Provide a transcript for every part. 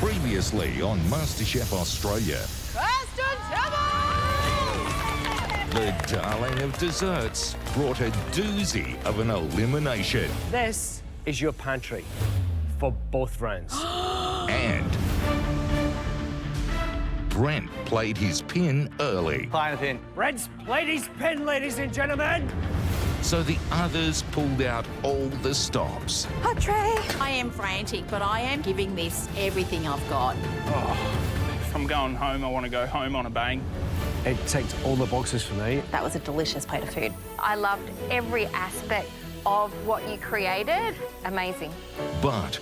Previously on MasterChef Australia. The darling of desserts brought a doozy of an elimination. This is your pantry for both rounds. And Brent played his pin early. Playing a pin. Brent's played his pin, ladies and gentlemen. So the others pulled out all the stops. Hot tray. I am frantic, but I am giving this everything I've got. If I'm going home, I want to go home on a bang. It ticked all the boxes for me. That was a delicious plate of food. I loved every aspect of what you created. Amazing. But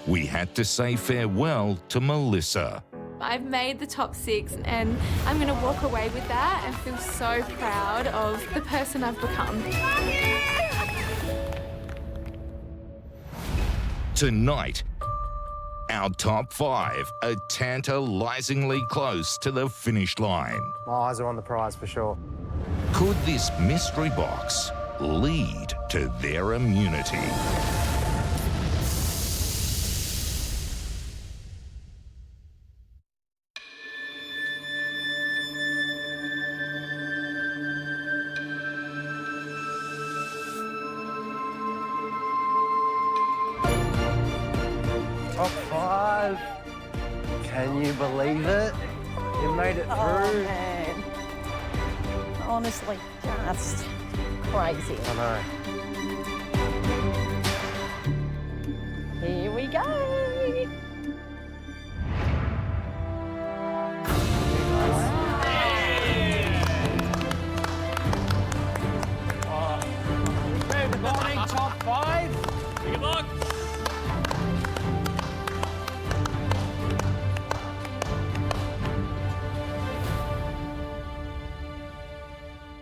we had to say farewell to Melissa. I've made the top 6 and I'm going to walk away with that and feel so proud of the person I've become. Tonight, our top 5 are tantalisingly close to the finish line. My eyes are on the prize for sure. Could this mystery box lead to their immunity? Top 5. Can you believe it? You made it through. Oh, man. Honestly, just crazy. I know. Here we go. Good morning, top 5. Good luck.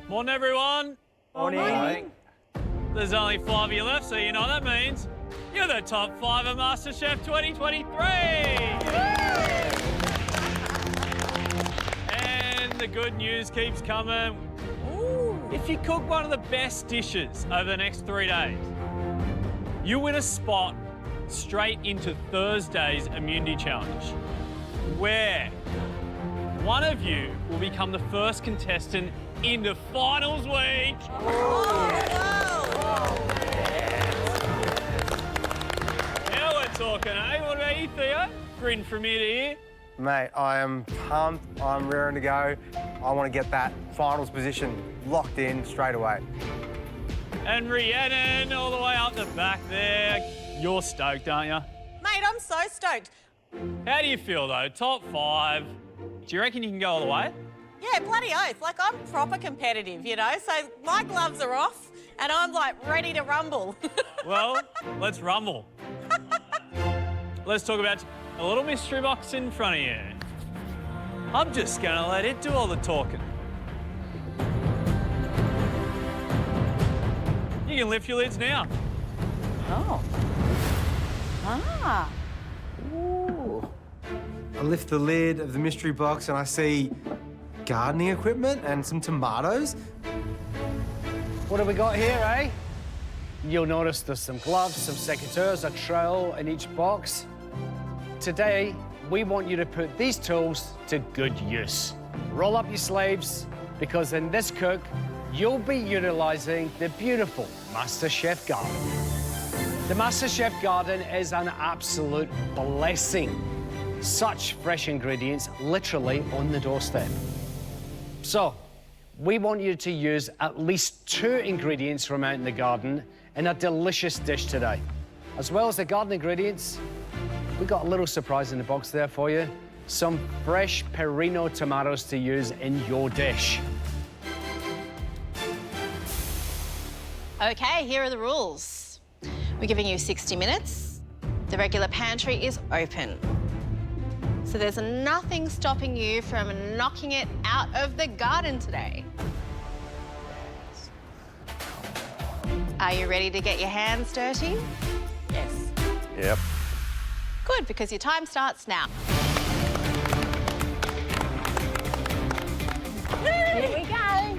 Morning, everyone. Morning. There's only 5 of you left, so you know what that means. You're the top 5 of MasterChef 2023. And the good news keeps coming. If you cook one of the best dishes over the next 3 days, you win a spot straight into Thursday's Immunity Challenge, where one of you will become the first contestant into finals week. Now we're talking, eh? What about you, Theo? Grin from ear to ear. Mate, I am pumped. I'm raring to go. I want to get that finals position locked in straight away. And Rhiannon, all the way up the back there. You're stoked, aren't you? Mate, I'm so stoked. How do you feel, though? Top 5. Do you reckon you can go all the way? Yeah, bloody oath. Like, I'm proper competitive, you know? So my gloves are off and I'm, like, ready to rumble. Well, let's rumble. Let's talk about a little mystery box in front of you. I'm just going to let it do all the talking. You can lift your lids now. Oh. Ah. Ooh. I lift the lid of the mystery box and I see gardening equipment and some tomatoes. What have we got here, eh? You'll notice there's some gloves, some secateurs, a trowel in each box. Today, we want you to put these tools to good use. Roll up your sleeves, because in this cook, you'll be utilising the beautiful MasterChef garden. The MasterChef garden is an absolute blessing. Such fresh ingredients literally on the doorstep. So, we want you to use at least 2 ingredients from out in the garden in a delicious dish today. As well as the garden ingredients, we got a little surprise in the box there for you. Some fresh Perino tomatoes to use in your dish. Okay, here are the rules. We're giving you 60 minutes. The regular pantry is open. So there's nothing stopping you from knocking it out of the garden today. Are you ready to get your hands dirty? Yes. Yep. Good, because your time starts now. Here we go.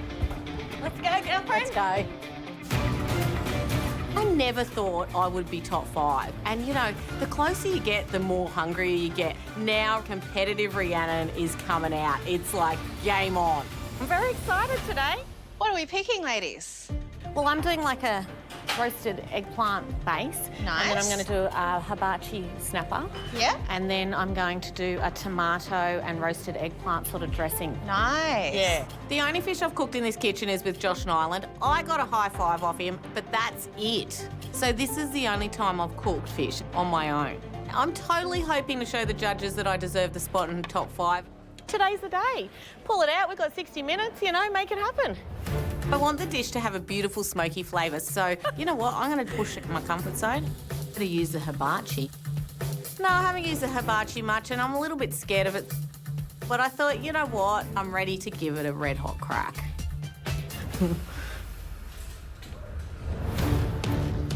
Let's go, girlfriend. Let's go. never thought I would be top 5. And, you know, the closer you get, the more hungrier you get. Now competitive Rhiannon is coming out. It's like game on. I'm very excited today. What are we picking, ladies? Well, I'm doing like a roasted eggplant base. Nice. And then I'm going to do a hibachi snapper. Yeah. And then I'm going to do a tomato and roasted eggplant sort of dressing. Nice. Yeah. The only fish I've cooked in this kitchen is with Josh Nyland. I got a high 5 off him, but that's it. So this is the only time I've cooked fish on my own. I'm totally hoping to show the judges that I deserve the spot in the top 5. Today's the day. Pull it out, we've got 60 minutes, you know, make it happen. I want the dish to have a beautiful smoky flavour, so you know what, I'm going to push my comfort zone. I'm going to use the hibachi. No, I haven't used the hibachi much and I'm a little bit scared of it. But I thought, you know what, I'm ready to give it a red hot crack.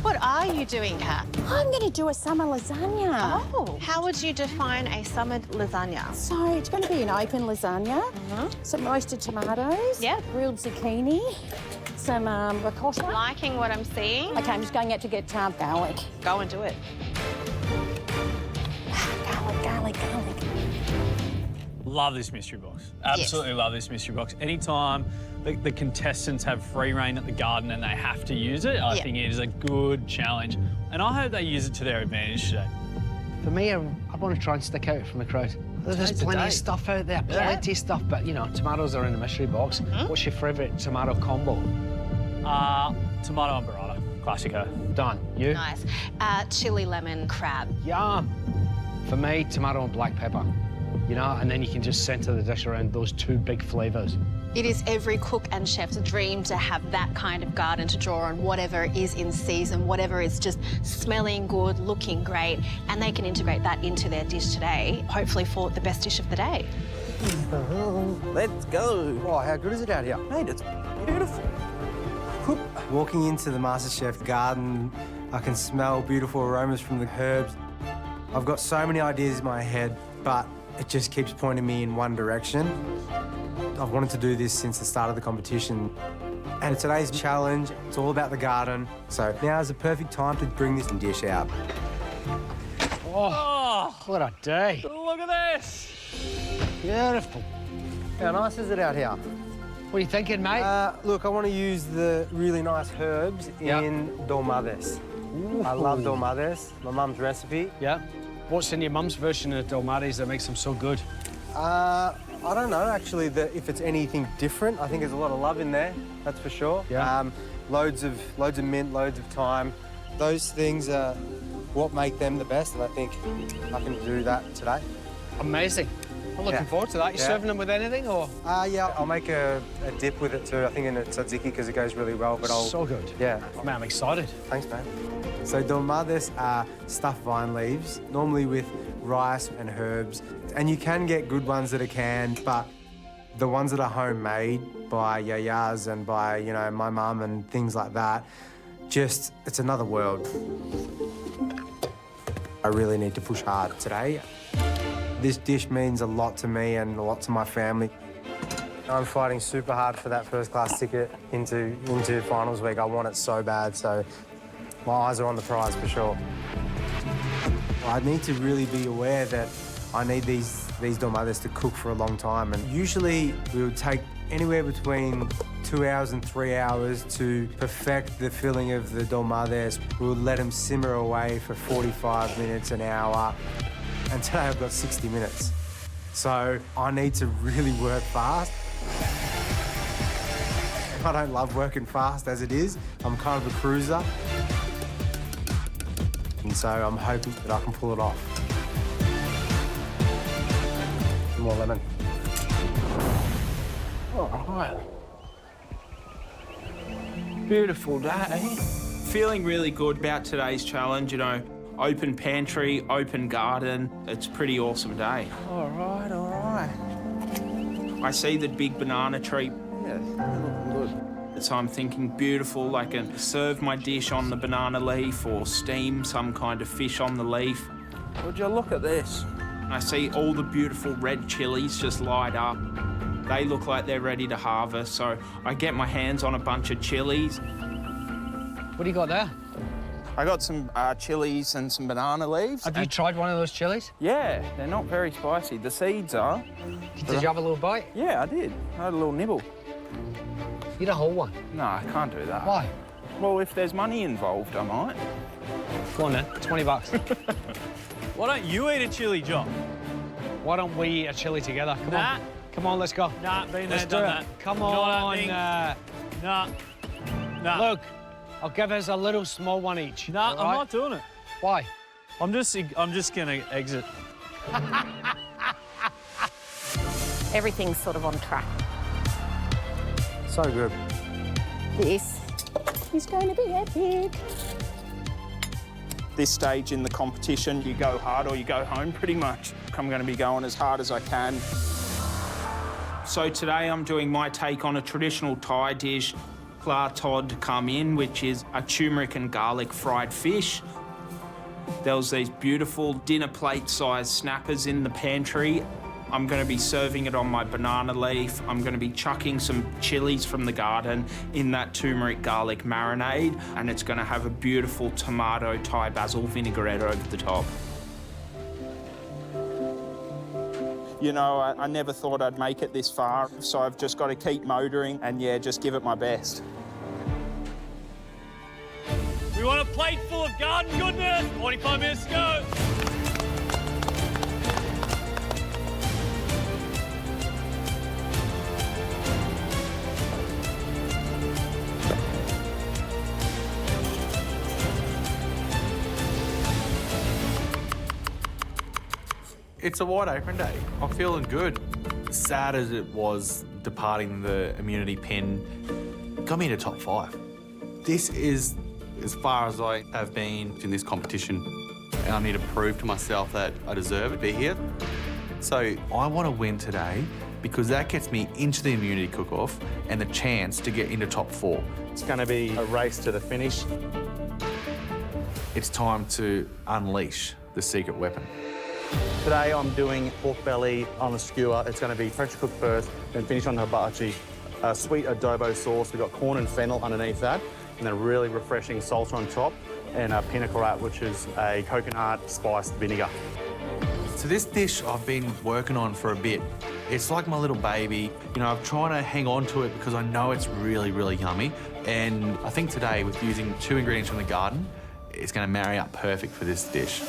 What are you doing, Kat? I'm going to do a summer lasagna. Oh. How would you define a summered lasagna? So it's going to be an open lasagna, some roasted tomatoes, Yeah. grilled zucchini, some ricotta. Liking what I'm seeing? Okay, I'm just going out to get garlic. Go and do it. Garlic. Love this mystery box. Absolutely love this mystery box. Anytime the contestants have free reign at the garden and they have to use it, I think it is a good challenge. And I hope they use it to their advantage today. For me, I want to try and stick out from the crowd. There's plenty of stuff out there, plenty of stuff, but, you know, tomatoes are in the mystery box. What's your favourite tomato combo? Tomato and burrata, classico. Done. You? Nice. Chili lemon crab. Yum. For me, tomato and black pepper. You know, and then you can just centre the dish around those two big flavours. It is every cook and chef's dream to have that kind of garden to draw on, whatever is in season, whatever is just smelling good, looking great, and they can integrate that into their dish today, hopefully for the best dish of the day. Let's go. Oh, how good is it out here? Mate, it's beautiful. Whoop. Walking into the MasterChef garden, I can smell beautiful aromas from the herbs. I've got so many ideas in my head, but it just keeps pointing me in one direction. I've wanted to do this since the start of the competition. And today's challenge, it's all about the garden. So now is the perfect time to bring this dish out. Oh, what a day. Look at this. Beautiful. How nice is it out here? What are you thinking, mate? Look, I want to use the really nice herbs in dolmades. I love dolmades, my mum's recipe. Yeah. What's in your mum's version of dolmades that makes them so good? I don't know, actually, if it's anything different. I think there's a lot of love in there, that's for sure. Yeah. Loads of mint, loads of thyme. Those things are what make them the best, and I think I can do that today. Amazing. I'm looking forward to that. You serving them with anything, or? Yeah, I'll make a dip with it too. I think in a tzatziki because it goes really well, but I'll... So good. Yeah. Man, I'm excited. Thanks, man. So dolmades are stuffed vine leaves, normally with rice and herbs. And you can get good ones that are canned, but the ones that are homemade by yayas and by, you know, my mum and things like that, just, it's another world. I really need to push hard today. This dish means a lot to me and a lot to my family. I'm fighting super hard for that first-class ticket into finals week. I want it so bad, so my eyes are on the prize for sure. I need to really be aware that I need these dolmades to cook for a long time, and usually we would take anywhere between 2 hours and 3 hours to perfect the filling of the dolmades. We would let them simmer away for 45 minutes, an hour, and today I've got 60 minutes. So I need to really work fast. I don't love working fast as it is. I'm kind of a cruiser. And so I'm hoping that I can pull it off. More lemon. All right. Beautiful day. Feeling really good about today's challenge, you know, open pantry, open garden. It's a pretty awesome day. All right, all right. I see the big banana tree. Yeah, looking good. So I'm thinking beautiful, I can serve my dish on the banana leaf or steam some kind of fish on the leaf. Would you look at this? I see all the beautiful red chilies just light up. They look like they're ready to harvest, so I get my hands on a bunch of chilies. What do you got there? I got some chilies and some banana leaves. Have you tried one of those chilies? Yeah, they're not very spicy. The seeds are. Did you have a little bite? Yeah, I did. I had a little nibble. Eat a whole one. No, I can't do that. Why? Well, if there's money involved, I might. Go on then, 20 bucks. Why don't you eat a chili, Josh? Why don't we eat a chili together? Come Nah. on. Come on, let's go. Nah, been there, Let's do done it. that. Come Not on. happening. Nah. Nah. Look, I'll give us a little small one each. Nah, all I'm right? not doing it. Why? I'm just gonna exit. Everything's sort of on track. So good. This is going to be epic. This stage in the competition, you go hard or you go home, pretty much. I'm going to be going as hard as I can. So today I'm doing my take on a traditional Thai dish, Klar Tod Kam In, which is a turmeric and garlic fried fish. There was these beautiful dinner plate-sized snappers in the pantry. I'm going to be serving it on my banana leaf. I'm going to be chucking some chilies from the garden in that turmeric garlic marinade, and it's going to have a beautiful tomato Thai basil vinaigrette over the top. You know, I never thought I'd make it this far, so I've just got to keep motoring and, yeah, just give it my best. We want a plate full of garden goodness. 45 minutes to go. It's a wide open day. I'm feeling good. Sad as it was departing the immunity pen, got me into top 5. This is as far as I have been in this competition, and I need to prove to myself that I deserve to be here. So I want to win today because that gets me into the immunity cook-off and the chance to get into top 4. It's going to be a race to the finish. It's time to unleash the secret weapon. Today I'm doing pork belly on a skewer. It's going to be pressure cooked first, then finish on the hibachi. A sweet adobo sauce. We've got corn and fennel underneath that, and then a really refreshing salsa on top, and a pina colada, which is a coconut spiced vinegar. So this dish I've been working on for a bit. It's like my little baby. You know, I'm trying to hang on to it because I know it's really, really yummy. And I think today, with using 2 ingredients from the garden, it's going to marry up perfect for this dish.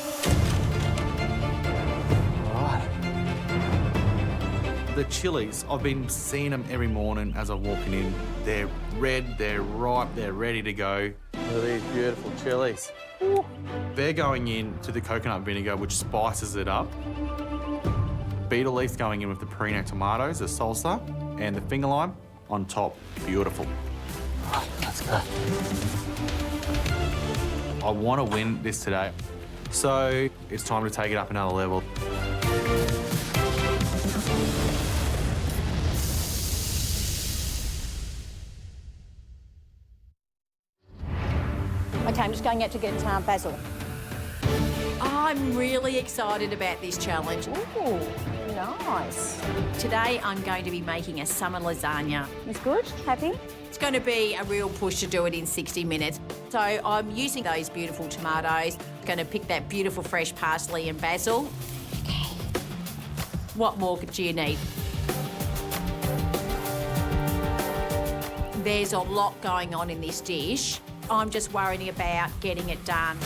The chilies, I've been seeing them every morning as I'm walking in. They're red, they're ripe, they're ready to go. Look at these beautiful chilies. Ooh. They're going into the coconut vinegar, which spices it up. Beetle leaves going in with the perino tomatoes, the salsa, and the finger lime on top. Beautiful. Right, let's go. I want to win this today, so it's time to take it up another level. Okay, I'm just going out to get basil. I'm really excited about this challenge. Ooh, nice. Today I'm going to be making a summer lasagna. It's good? Happy? It's going to be a real push to do it in 60 minutes. So I'm using those beautiful tomatoes. Going to pick that beautiful fresh parsley and basil. Okay. What more do you need? There's a lot going on in this dish. I'm just worrying about getting it done.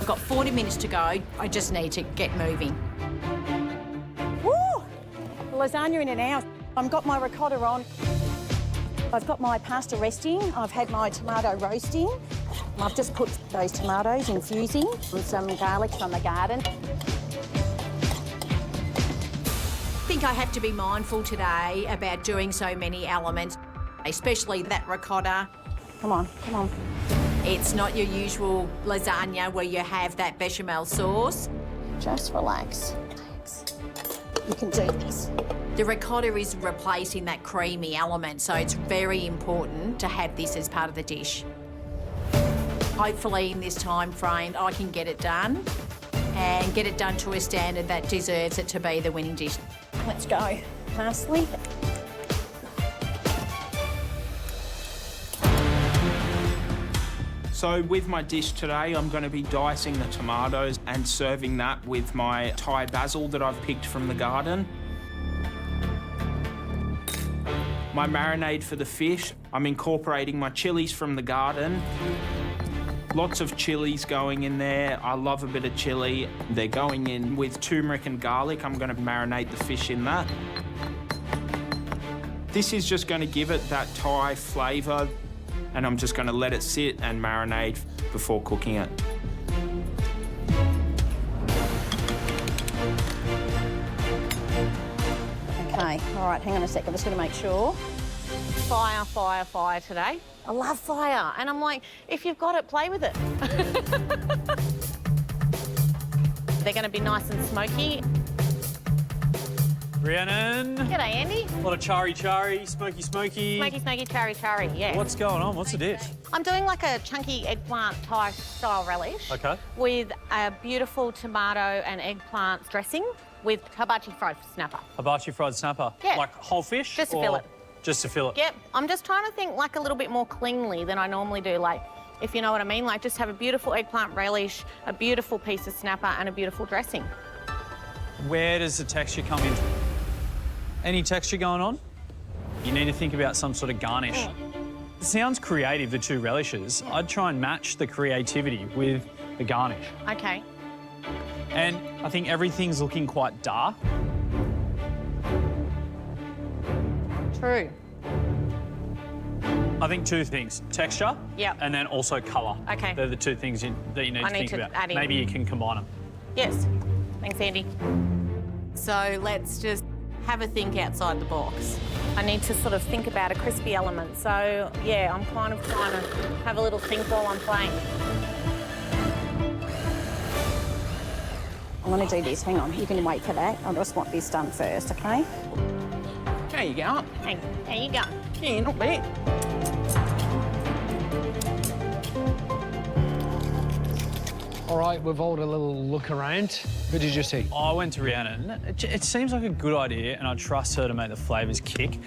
I've got 40 minutes to go. I just need to get moving. Woo! Lasagna in an hour. I've got my ricotta on. I've got my pasta resting. I've had my tomato roasting. I've just put those tomatoes infusing with some garlic from the garden. I think I have to be mindful today about doing so many elements, especially that ricotta. Come on, come on. It's not your usual lasagna where you have that bechamel sauce. Just relax. You can do this. The ricotta is replacing that creamy element, so it's very important to have this as part of the dish. Hopefully in this time frame I can get it done and get it done to a standard that deserves it to be the winning dish. Let's go. Parsley. So with my dish today, I'm going to be dicing the tomatoes and serving that with my Thai basil that I've picked from the garden. My marinade for the fish, I'm incorporating my chilies from the garden. Lots of chilies going in there. I love a bit of chili. They're going in with turmeric and garlic. I'm going to marinate the fish in that. This is just going to give it that Thai flavour, and I'm just going to let it sit and marinate before cooking it. Okay, all right, hang on a sec. I'm just going to make sure. Fire, fire, fire today. I love fire. And I'm like, if you've got it, play with it. They're going to be nice and smoky. Rhiannon. G'day, Andy. A lot of chari, smoky. Smoky, smoky, chari, yeah. What's going on? What's the dish? I'm doing like a chunky eggplant Thai style relish. Okay. With a beautiful tomato and eggplant dressing with hibachi fried snapper. Hibachi fried snapper? Yeah. Like whole fish? Just a or fillet. Just a fillet? Yep. I'm just trying to think like a little bit more cleanly than I normally do, like, if you know what I mean. Like, just have a beautiful eggplant relish, a beautiful piece of snapper and a beautiful dressing. Where does the texture come in? Any texture going on? You need to think about some sort of garnish. It sounds creative, the two relishes. I'd try and match the creativity with the garnish. Okay. And I think everything's looking quite dark. True. I think two things, texture Yep. and then also colour. Okay. They're the two things that you need to think about. add in. Maybe you can combine them. Yes. Thanks, Andy. So let's just have a think outside the box. I need to sort of think about a crispy element. So, yeah, I'm kind of trying to have a little think while I'm playing. I'm going to do this. Hang on. You can wait for that. I just want this done first, OK? There you go. Hey, there you go. Yeah, not bad. All right, we've all had a little look around. Who did you see? I went to Rhiannon. It seems like a good idea, and I trust her to make the flavours kick.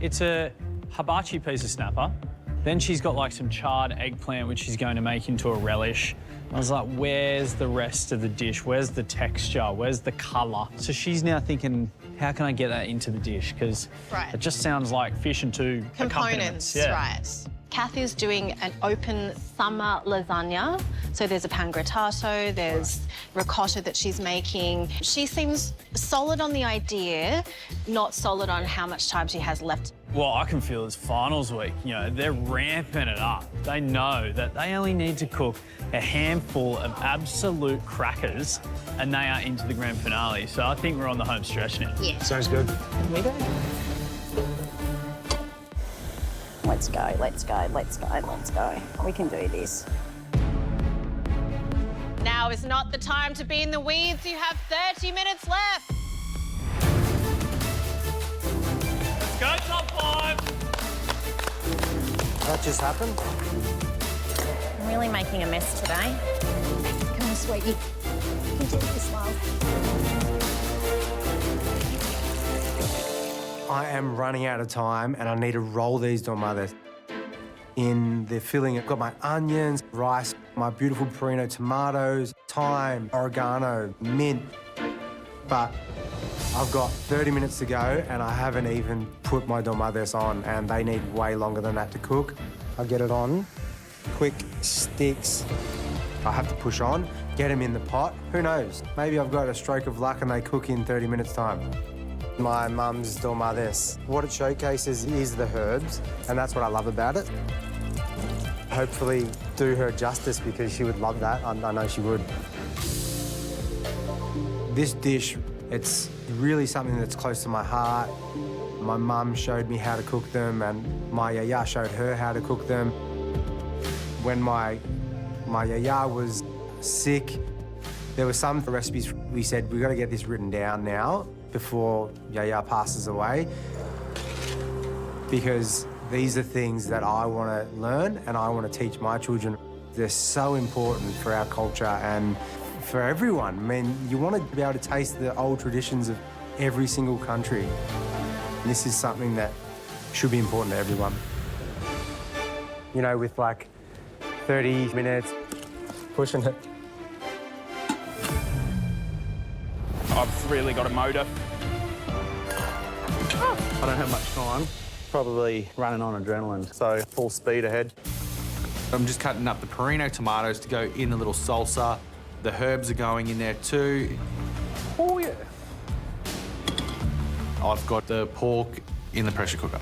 It's a hibachi piece of snapper. Then she's got like some charred eggplant, which she's going to make into a relish. I was like, where's the rest of the dish? Where's the texture? Where's the colour? So she's now thinking, how can I get that into the dish? Because Right. it just sounds like fish and two accompaniments. Components, right. Kathy's doing an open summer lasagna. So there's a pangrattato, there's ricotta that she's making. She seems solid on the idea, not solid on how much time she has left. Well, I can feel it's finals week. You know, they're ramping it up. They know that they only need to cook a handful of absolute crackers and they are into the grand finale. So I think we're on the home stretch now. Yeah. Sounds good. Here we go. Let's go, let's go, let's go, let's go. We can do this. Now is not the time to be in the weeds. You have 30 minutes left. Go top 5! That just happened. I'm really making a mess today. Come on, sweetie. You can do this, love. I am running out of time and I need to roll these dolmades. In the filling, I've got my onions, rice, my beautiful Perino tomatoes, thyme, oregano, mint. But I've got 30 minutes to go and I haven't even put my dolmades on and they need way longer than that to cook. I'll get it on, quick sticks. I have to push on, get them in the pot. Who knows? Maybe I've got a stroke of luck and they cook in 30 minutes time. My mum's dolmades. What it showcases is the herbs, and that's what I love about it. Hopefully do her justice because she would love that. I know she would. This dish, it's really something that's close to my heart. My mum showed me how to cook them, and my yaya showed her how to cook them. When my yaya was sick, there were some recipes we said, we've got to get this written down now before Yaya passes away, because these are things that I want to learn and I want to teach my children. They're so important for our culture and for everyone. I mean, you want to be able to taste the old traditions of every single country. This is something that should be important to everyone. You know, with like 30 minutes, pushing it. I've really got a motor. I don't have much time. Probably running on adrenaline, so full speed ahead. I'm just cutting up the Perino tomatoes to go in the little salsa. The herbs are going in there too. Oh, yeah. I've got the pork in the pressure cooker.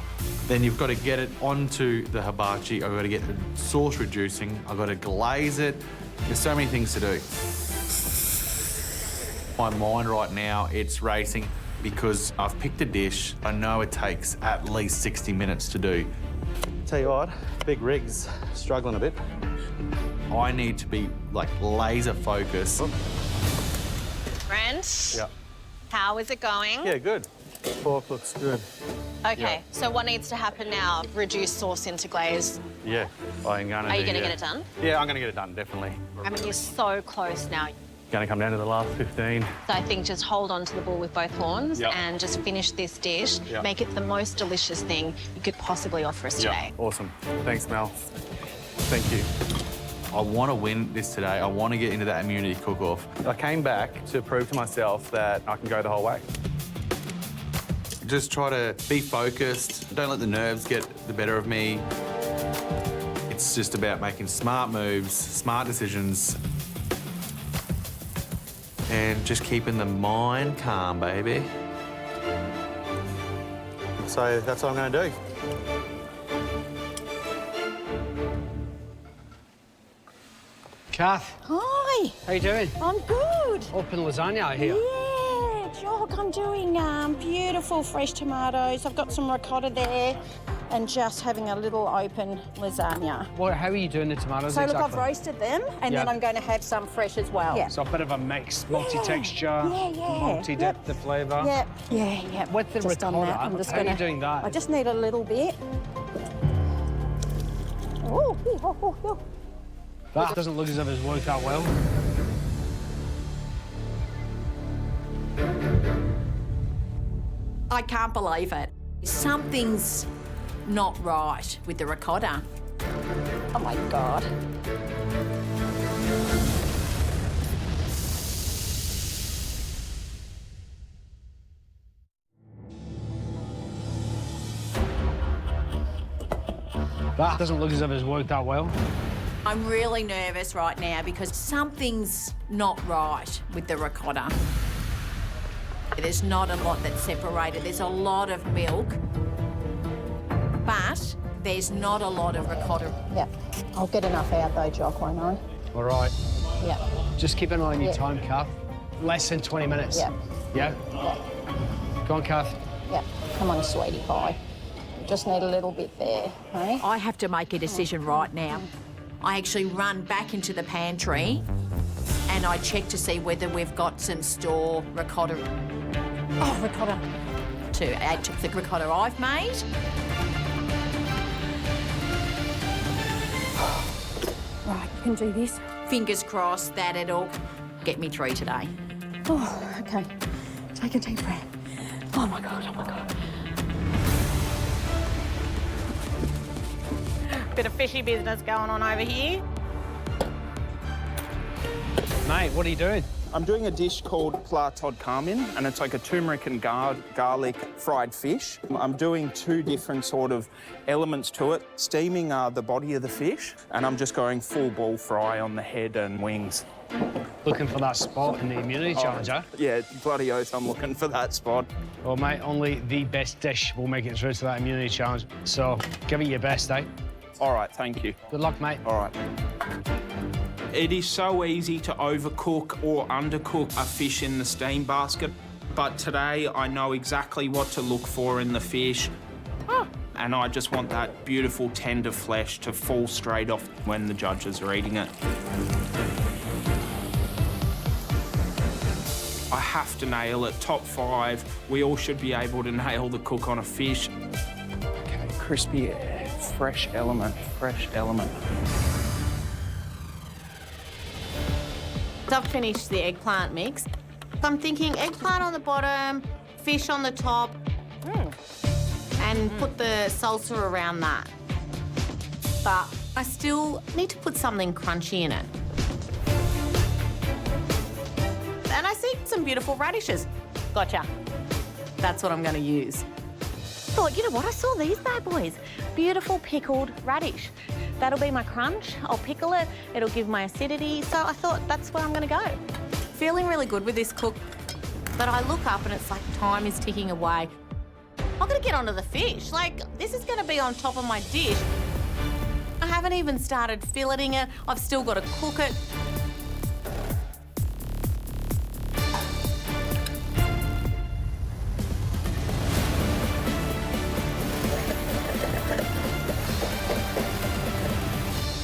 Then you've got to get it onto the hibachi. I've got to get the sauce reducing. I've got to glaze it. There's so many things to do. My mind right now, it's racing because I've picked a dish. I know it takes at least 60 minutes to do. Tell you what, big rig's struggling a bit. I need to be like laser focused. Brent, Yeah. how is it going? Yeah, good. Pork looks good. Okay, so what needs to happen now? Reduce sauce into glaze. Yeah, I'm gonna Are you do, going to yeah. get it done? Yeah, I'm gonna get it done, definitely. I mean, you're so close now. Gonna come down to the last 15. So I think just hold on to the bull with both horns Yep. and just finish this dish. Yep. Make it the most delicious thing you could possibly offer us today. Awesome. Thanks, Mel. Thank you. I want to win this today. I want to get into that immunity cook-off. I came back to prove to myself that I can go the whole way. Just try to be focused. Don't let the nerves get the better of me. It's just about making smart moves, smart decisions, and just keeping the mind calm, baby. So that's what I'm gonna do. Kath, Hi, how you doing? I'm good. Open lasagna out here. Yeah, Jock, I'm doing beautiful fresh tomatoes. I've got some ricotta there and just having a little open lasagna. Well, how are you doing the tomatoes So exactly? look, I've roasted them and then Yeah. I'm going to have some fresh as well. Yeah. So a bit of a mix, multi-texture, Yeah. multi-dip Yep. the flavour. Yeah. With the just done ricotta, that. I'm just how are you gonna, doing that? I just need a little bit. Oh. That doesn't look as if it's worked out well. I can't believe it. Something's not right with the ricotta. Oh my God. That doesn't look as if it's worked out well. I'm really nervous right now because something's not right with the ricotta. There's not a lot that's separated. There's a lot of milk, but there's not a lot of ricotta. Yeah. I'll get enough out though, Jock, won't I? All right. Yeah. Just keep an eye on your Yeah. time, Kath. Less than 20 minutes. Yeah. Yeah? Go on, Kath. Yeah. Come on, sweetie pie. Just need a little bit there, hey? I have to make a decision right now. I actually run back into the pantry and I check to see whether we've got some store ricotta Oh, ricotta. to add to the ricotta I've made. Right, you can do this. Fingers crossed that it'll get me through today. Oh, okay. Take a deep breath. Oh my God. Bit of fishy business going on over here. Mate, what are you doing? I'm doing a dish called pla tod carmin, and it's like a turmeric and garlic fried fish. I'm doing two different sort of elements to it. Steaming the body of the fish, and I'm just going full ball fry on the head and wings. Looking for that spot in the immunity challenge, huh? Yeah, bloody oath, I'm looking for that spot. Well, mate, only the best dish will make it through to that immunity challenge. So give it your best, eh? All right, thank you. Good luck, mate. All right. It is so easy to overcook or undercook a fish in the steam basket, but today I know exactly what to look for in the fish. And I just want that beautiful tender flesh to fall straight off when the judges are eating it. I have to nail it. Top 5. We all should be able to nail the cook on a fish. Okay, crispy, fresh element. I've finished the eggplant mix. I'm thinking eggplant on the bottom, fish on the top, and put the salsa around that. But I still need to put something crunchy in it. And I see some beautiful radishes. Gotcha. That's what I'm going to use. Thought, you know what? I saw these bad boys. Beautiful pickled radish. That'll be my crunch. I'll pickle it. It'll give my acidity. So I thought that's where I'm going to go. Feeling really good with this cook, but I look up and it's like time is ticking away. I've got to get onto the fish. Like, this is going to be on top of my dish. I haven't even started filleting it. I've still got to cook it.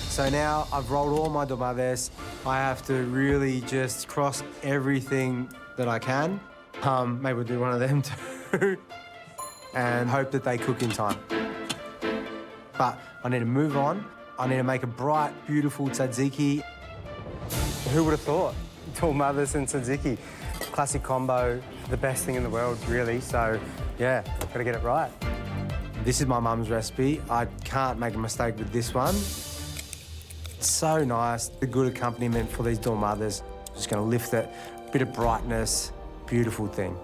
So now I've rolled all my tomatoes. I have to really just cross everything that I can. Maybe we'll do one of them too. And hope that they cook in time. But I need to move on. I need to make a bright, beautiful tzatziki. Who would have thought? Tomatoes and tzatziki. Classic combo, the best thing in the world, really. So, yeah, gotta get it right. This is my mum's recipe. I can't make a mistake with this one. It's so nice, a good accompaniment for these dolmadas. Just gonna lift it, bit of brightness, beautiful thing.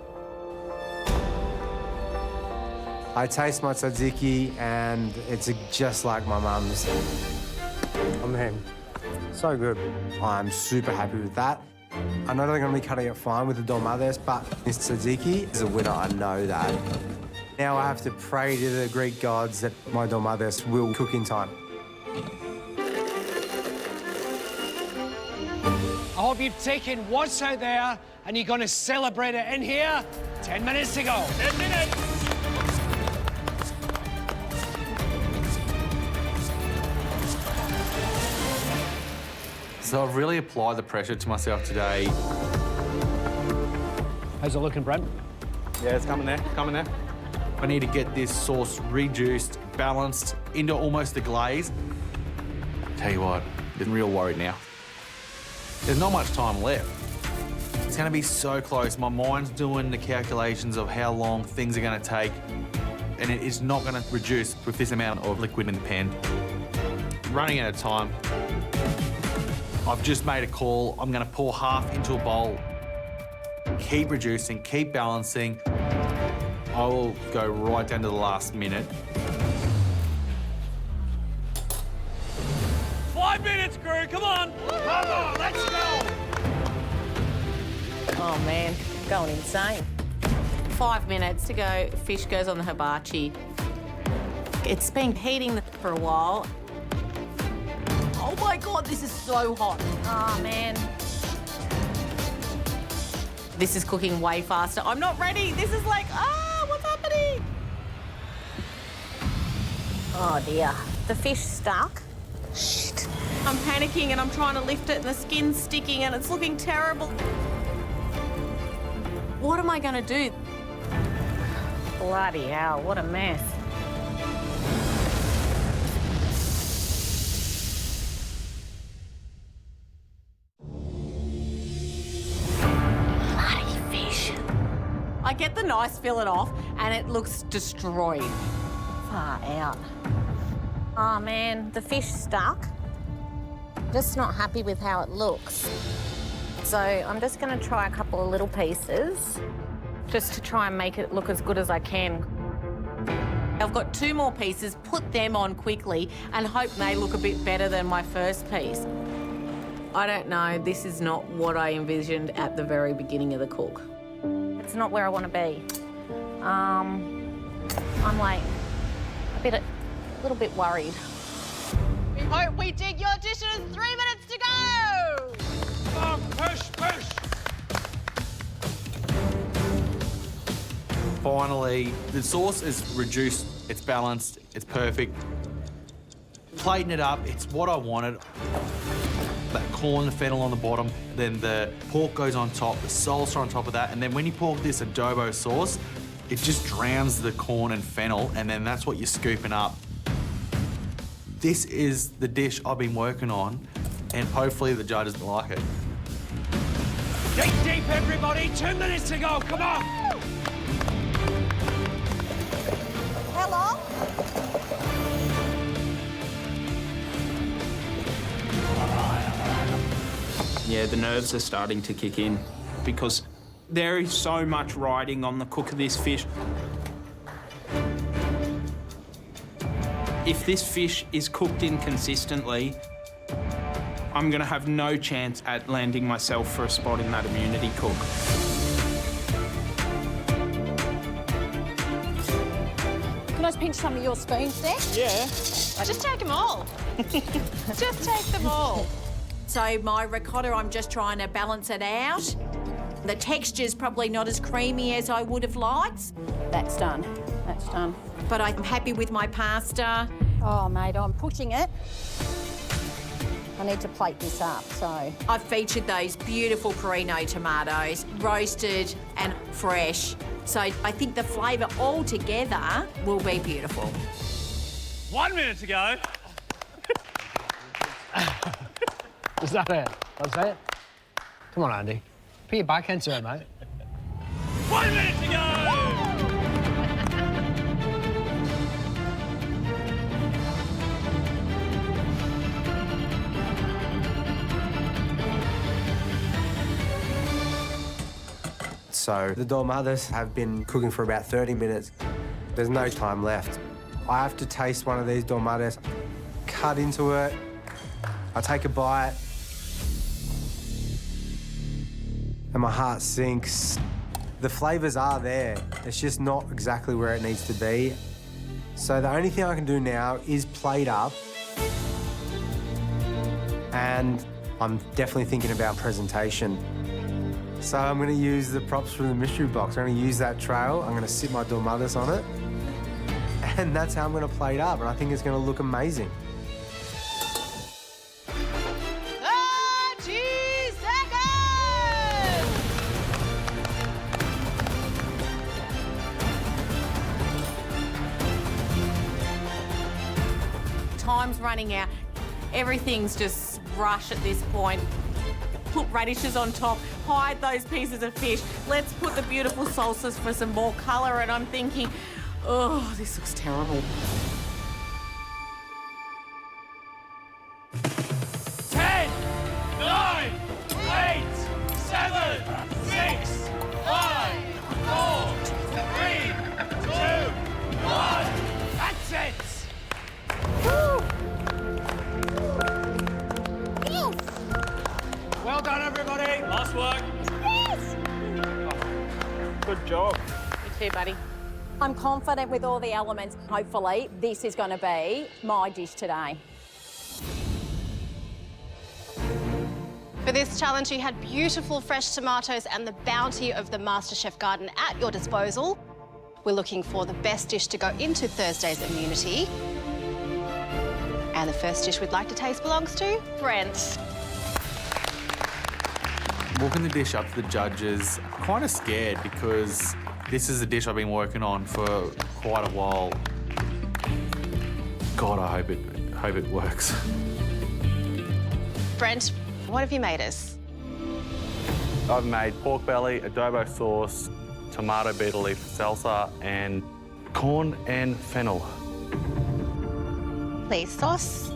I taste my tzatziki and it's just like my mum's. Oh man, so good. I'm super happy with that. I know they're gonna be cutting it fine with the dolmades, but this tzatziki is a winner, I know that. Now I have to pray to the Greek gods that my dolmades will cook in time. I hope you've taken what's out there and you're going to celebrate it in here. 10 minutes to go. 10 minutes. So I've really applied the pressure to myself today. How's it looking, Brent? Yeah, it's coming there, coming there. I need to get this sauce reduced, balanced into almost a glaze. Tell you what, I'm real worried now. There's not much time left. It's gonna be so close. My mind's doing the calculations of how long things are gonna take, and it is not gonna reduce with this amount of liquid in the pan. Running out of time. I've just made a call. I'm gonna pour half into a bowl. Keep reducing, keep balancing. I will go right down to the last minute. 5 minutes, crew, come on! Come on, let's go. Oh man, going insane. 5 minutes to go. Fish goes on the hibachi. It's been heating for a while. Oh my God, this is so hot. Oh man. This is cooking way faster. I'm not ready. This is like, what's happening? Oh dear. The fish stuck. Shit. I'm panicking and I'm trying to lift it and the skin's sticking and it's looking terrible. What am I going to do? Bloody hell, what a mess. I get the nice fillet off and it looks destroyed. Far out. Oh man, the fish stuck. Just not happy with how it looks. So I'm just going to try a couple of little pieces just to try and make it look as good as I can. I've got 2 more pieces, put them on quickly and hope they look a bit better than my first piece. I don't know, this is not what I envisioned at the very beginning of the cook. It's not where I want to be. I'm like a little bit worried. We hope we dig your dishes. 3 minutes to go! Come on, push, push. Finally, the sauce is reduced, it's balanced, it's perfect. Plating it up, it's what I wanted. That corn, the fennel on the bottom, then the pork goes on top, the salsa on top of that, and then when you pour this adobo sauce, it just drowns the corn and fennel, and then that's what you're scooping up. This is the dish I've been working on, and hopefully the judges will like it. Dig deep, everybody. 2 minutes to go. Come on. How long? Yeah, the nerves are starting to kick in because there is so much riding on the cook of this fish. If this fish is cooked inconsistently, I'm going to have no chance at landing myself for a spot in that immunity cook. Can I just pinch some of your spoons there? Yeah. Just take them all. Just take them all. So my ricotta, I'm just trying to balance it out. The texture's probably not as creamy as I would have liked. That's done. That's done. But I'm happy with my pasta. Oh, mate, I'm pushing it. I need to plate this up, so. I've featured those beautiful Perino tomatoes, roasted and fresh. So I think the flavour all together will be beautiful. 1 minute to go. Is that it? That's it? Come on, Andy. Put your back into it, mate. 1 minute to go. So the dolmadas have been cooking for about 30 minutes. There's no time left. I have to taste one of these dolmadas, cut into it, I take a bite, and my heart sinks. The flavours are there, it's just not exactly where it needs to be. So the only thing I can do now is plate up, and I'm definitely thinking about presentation. So I'm going to use the props from the mystery box. I'm going to use that trail, I'm going to sit my dolmadas on it, and that's how I'm going to plate up, and I think it's going to look amazing. 30 seconds! Time's running out. Everything's just rush at this point. Put radishes on top, hide those pieces of fish. Let's put the beautiful salsas for some more colour. And I'm thinking, oh, this looks terrible. 10, 9, 8, 7, 6, 5, 4, 3, 2, 1. That's it. Well done, everybody. Nice work. Good job. You too, buddy. I'm confident with all the elements. Hopefully, this is going to be my dish today. For this challenge, you had beautiful fresh tomatoes and the bounty of the MasterChef garden at your disposal. We're looking for the best dish to go into Thursday's immunity. And the first dish we'd like to taste belongs to Brent. Walking the dish up to the judges, I'm kind of scared because this is a dish I've been working on for quite a while. God, I hope it works. Brent, what have you made us? I've made pork belly, adobo sauce, tomato beetle leaf salsa, and corn and fennel. Please, sauce.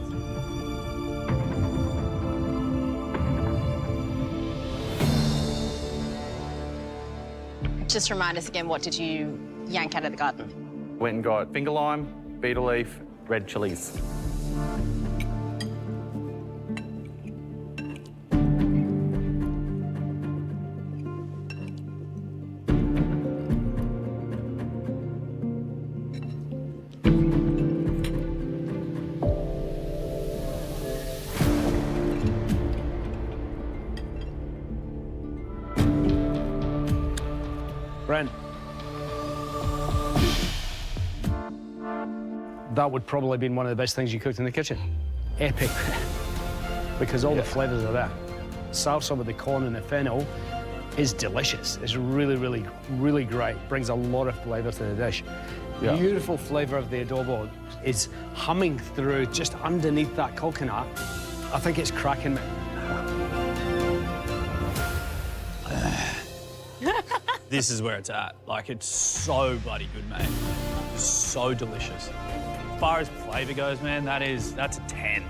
Just remind us again, what did you yank out of the garden? Went and got finger lime, beetle leaf, red chilies. Brent. That would probably have been one of the best things you cooked in the kitchen. Epic. Because all the flavours are there. Salsa with the corn and the fennel is delicious. It's really, really, really great. Brings a lot of flavour to the dish. Yeah. Beautiful flavour of the adobo is humming through just underneath that coconut. I think it's cracking me. This is where it's at. Like, it's so bloody good, mate. It's so delicious. As far as flavour goes, man, that's a 10.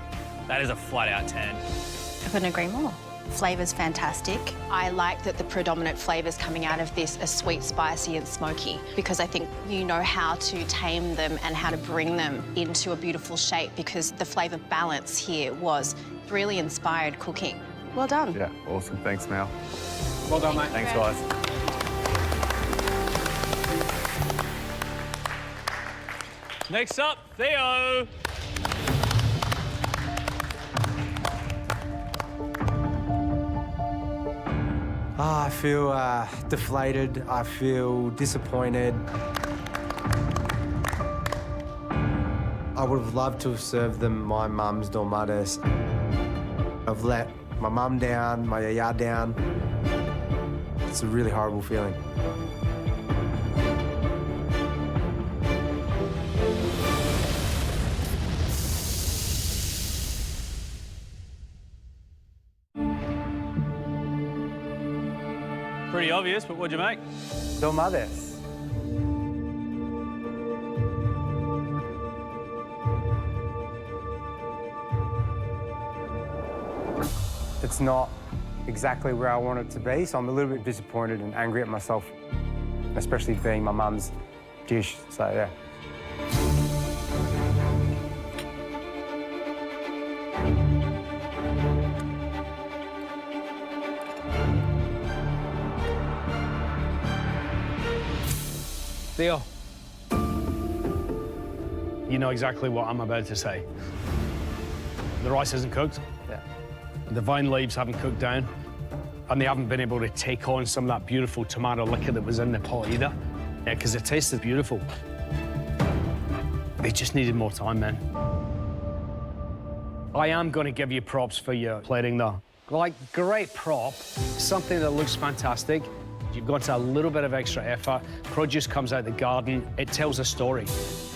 That is a flat-out 10. I couldn't agree more. Flavour's fantastic. I like that the predominant flavours coming out of this are sweet, spicy and smoky, because I think you know how to tame them and how to bring them into a beautiful shape, because the flavour balance here was really inspired cooking. Well done. Yeah, awesome. Thanks, Mal. Well done, mate. Thanks, guys. Next up, Theo. I feel deflated. I feel disappointed. I would have loved to have served them my mum's dolmades. I've let my mum down, my yaya down. It's a really horrible feeling. Pretty obvious, but what'd you make? Dolmades. It's not exactly where I want it to be, so I'm a little bit disappointed and angry at myself, especially being my mum's dish, so yeah. Theo, you know exactly what I'm about to say. The rice isn't cooked. Yeah. The vine leaves haven't cooked down, and they haven't been able to take on some of that beautiful tomato liquor that was in the pot either. Yeah, because it tasted beautiful. They just needed more time, man. I am going to give you props for your plating, though. Like, great prop, something that looks fantastic. You've gone to a little bit of extra effort. Produce comes out the garden. It tells a story.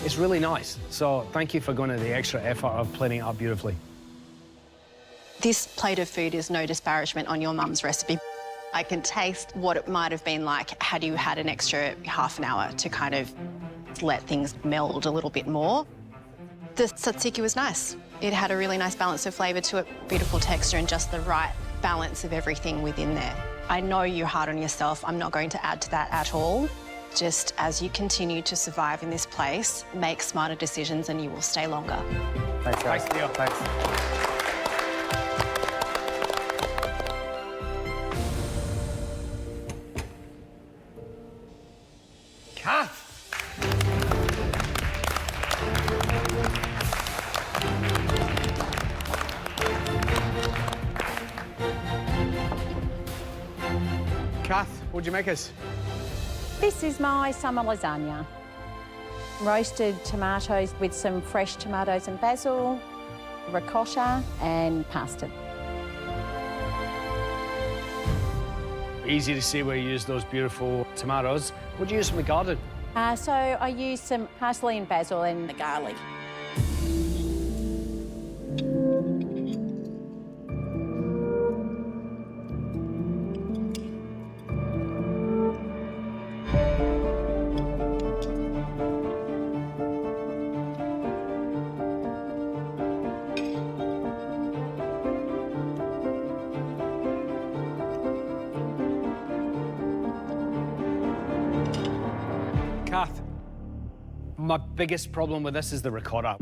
It's really nice. So thank you for going to the extra effort of plating it up beautifully. This plate of food is no disparagement on your mum's recipe. I can taste what it might have been like had you had an extra half an hour to kind of let things meld a little bit more. The tzatziki was nice. It had a really nice balance of flavour to it, beautiful texture and just the right balance of everything within there. I know you're hard on yourself. I'm not going to add to that at all. Just as you continue to survive in this place, make smarter decisions and you will stay longer. Thanks, guys. Thanks, Theo. Thanks. Kath! Kath, what'd you make us? This is my summer lasagna. Roasted tomatoes with some fresh tomatoes and basil, ricotta and pasta. Easy to see where you use those beautiful tomatoes. What do you use from the garden? So I used some parsley and basil and The garlic. Kath, my biggest problem with this is the ricotta.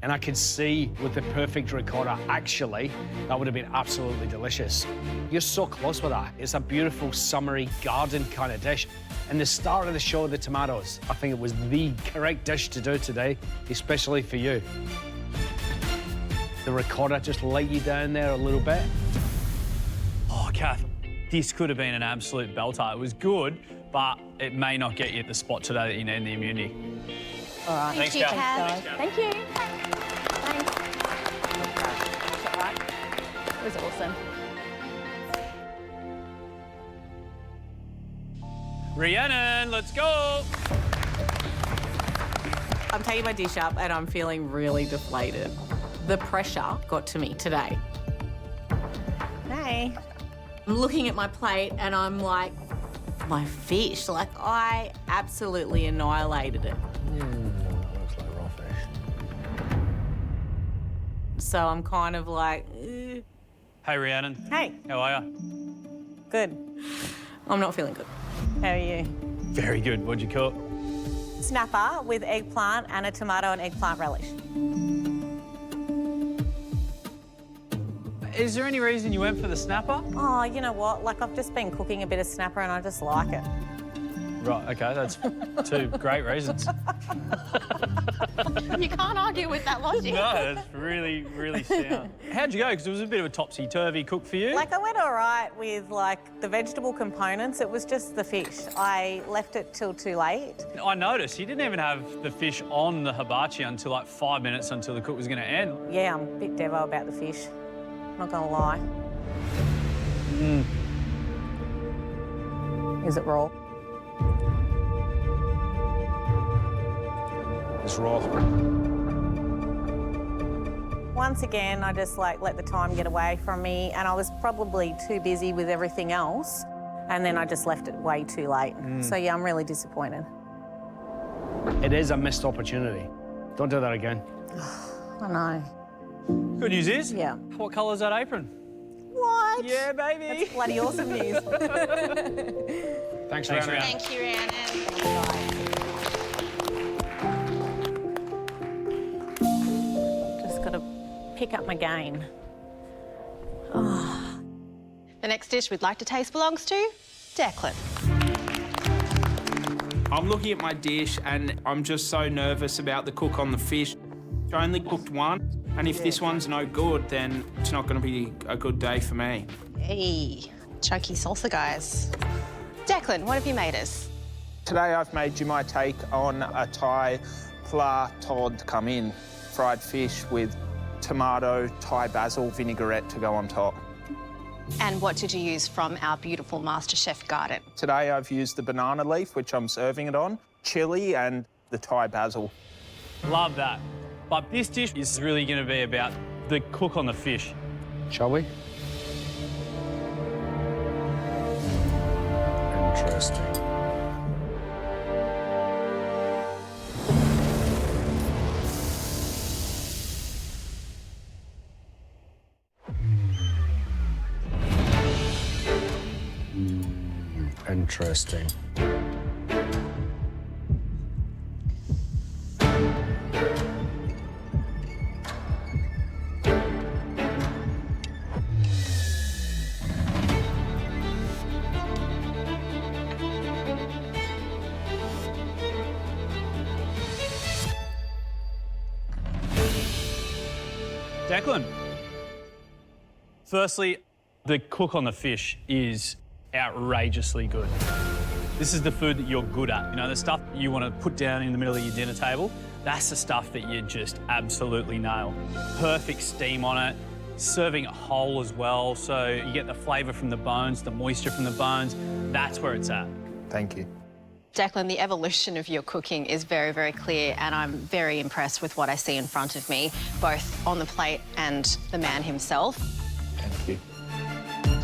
And I can see with the perfect ricotta, actually, that would have been absolutely delicious. You're so close with that. It's a beautiful, summery, garden kind of dish. And the start of the show, the tomatoes, I think it was the correct dish to do today, especially for you. The ricotta just let you down there a little bit. Oh, Kath, this could have been an absolute belter. It was good, but it may not get you at the spot today that you need in the immunity. all right. Thanks, you, Kath. Kath. Thank you. Thanks. That's all right. It was awesome. Rhiannon, let's go. I'm taking my dish up and I'm feeling really deflated. The pressure got to me today. Hey. I'm looking at my plate and I'm like, my fish, like I absolutely annihilated it. Looks like raw fish. so I'm kind of like, eh. Hey, Rhiannon. Hey. How are you? Good. I'm not feeling good. How are you? Very good. What'd you cook? Snapper with eggplant and a tomato and eggplant relish. Is there any reason you went for the snapper? Oh, you know what? Like, I've just been cooking a bit of snapper and I just like it. Right, OK, that's two great reasons. You can't argue with that logic. No, that's really, really sound. How'd you go? Because it was a bit of a topsy-turvy cook for you. Like, I went all right with, like, the vegetable components. It was just the fish. I left it till too late. I noticed you didn't even have the fish on the hibachi until like 5 minutes until the cook was going to end. Yeah, I'm a bit devo about the fish. Not gonna lie. Is it raw? It's raw. Once again, I just like let the time get away from me, and I was probably too busy with everything else, and then I just left it way too late. So yeah, I'm really disappointed. It is a missed opportunity. Don't do that again. I know. Good news is, Yeah. what colour's that apron? What? Yeah, baby. That's bloody awesome news. Thanks, Thanks, Rhiannon. Thank you, Rhiannon. Just got to pick up my game. The next dish we'd like to taste belongs to Declan. I'm looking at my dish and I'm just so nervous about the cook on the fish. I only cooked one, and if this one's no good, then it's not going to be a good day for me. Hey, chunky salsa, guys. Declan, what have you made us? Today I've made you my take on a Thai pla tod come in, fried fish with tomato, Thai basil vinaigrette to go on top. And what did you use from our beautiful MasterChef garden? Today I've used the banana leaf, which I'm serving it on, chilli and the Thai basil. Love that. But this dish is really going to be about the cook on the fish. Shall we? Interesting. Interesting. Declan, firstly, the cook on the fish is outrageously good. This is the food that you're good at. You know, the stuff you want to put down in the middle of your dinner table, that's the stuff that you just absolutely nail. Perfect steam on it, serving it whole as well, so you get the flavour from the bones, the moisture from the bones. That's where it's at. Thank you. Declan, the evolution of your cooking is very, very clear, and I'm very impressed with what I see in front of me, both on the plate and the man himself. Thank you.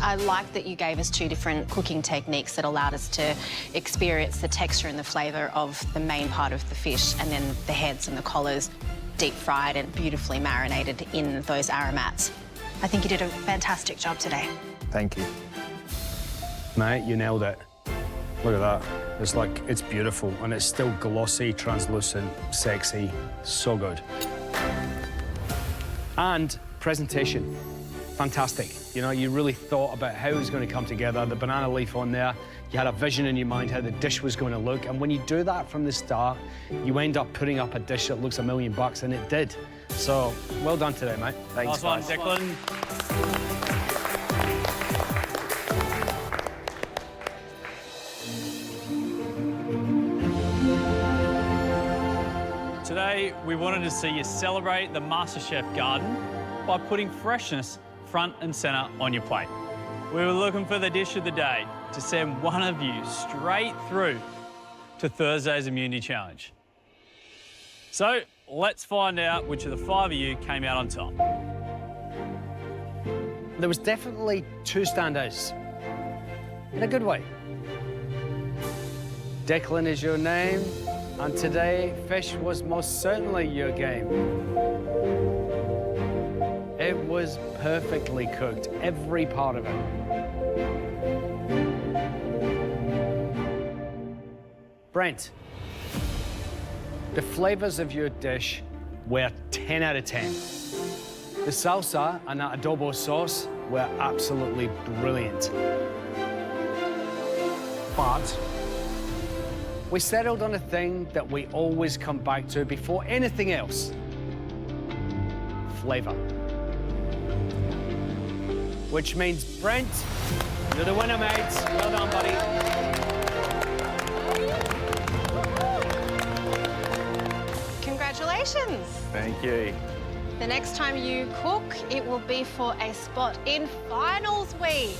I like that you gave us two different cooking techniques that allowed us to experience the texture and the flavour of the main part of the fish, and then the heads and the collars deep fried and beautifully marinated in those aromats. I think you did a fantastic job today. Thank you. Mate, you nailed it. Look at that. It's like, it's beautiful, and it's still glossy, translucent, sexy, so good. And presentation, fantastic. You know, you really thought about how it was going to come together, the banana leaf on there. You had a vision in your mind how the dish was going to look, and when you do that from the start, you end up putting up a dish that looks $1 million, and it did. So, well done today, mate. Thanks, Nice one, Declan. Today, we wanted to see you celebrate the MasterChef garden by putting freshness front and centre on your plate. We were looking for the dish of the day to send one of you straight through to Thursday's Immunity Challenge. So, let's find out which of the 5 of you came out on top. There was definitely 2 standouts, in a good way. Declan is your name, and today, fish was most certainly your game. was perfectly cooked, every part of it. Brent, the flavors of your dish were 10 out of 10. The salsa and that adobo sauce were absolutely brilliant. But we settled on a thing that we always come back to before anything else. Flavor. Which means, Brent, you're the winner, mate. Well done, buddy. Congratulations. Thank you. The next time you cook, it will be for a spot in finals week.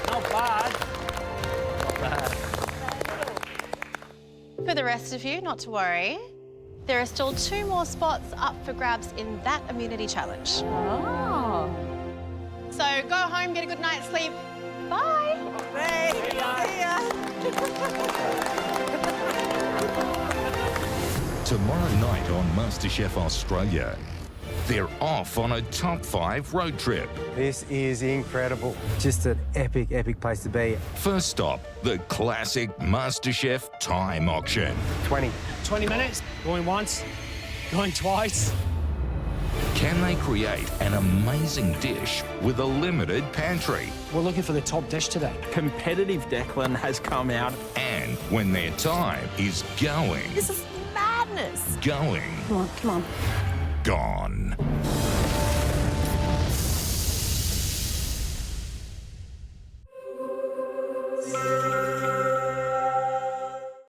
Not bad. Not bad. For the rest of you, not to worry, there are still 2 more spots up for grabs in that immunity challenge. Oh. So go home, get a good night's sleep. Bye. See ya. Tomorrow night on MasterChef Australia, they're off on a top 5 road trip. This is incredible. Just an epic, epic place to be. First stop, the classic MasterChef time auction. 20. 20 minutes, going once, going twice. Can they create an amazing dish with a limited pantry? We're looking for the top dish today. Competitive Declan has come out. And when their time is going, This is madness. going, Come on, come on. gone.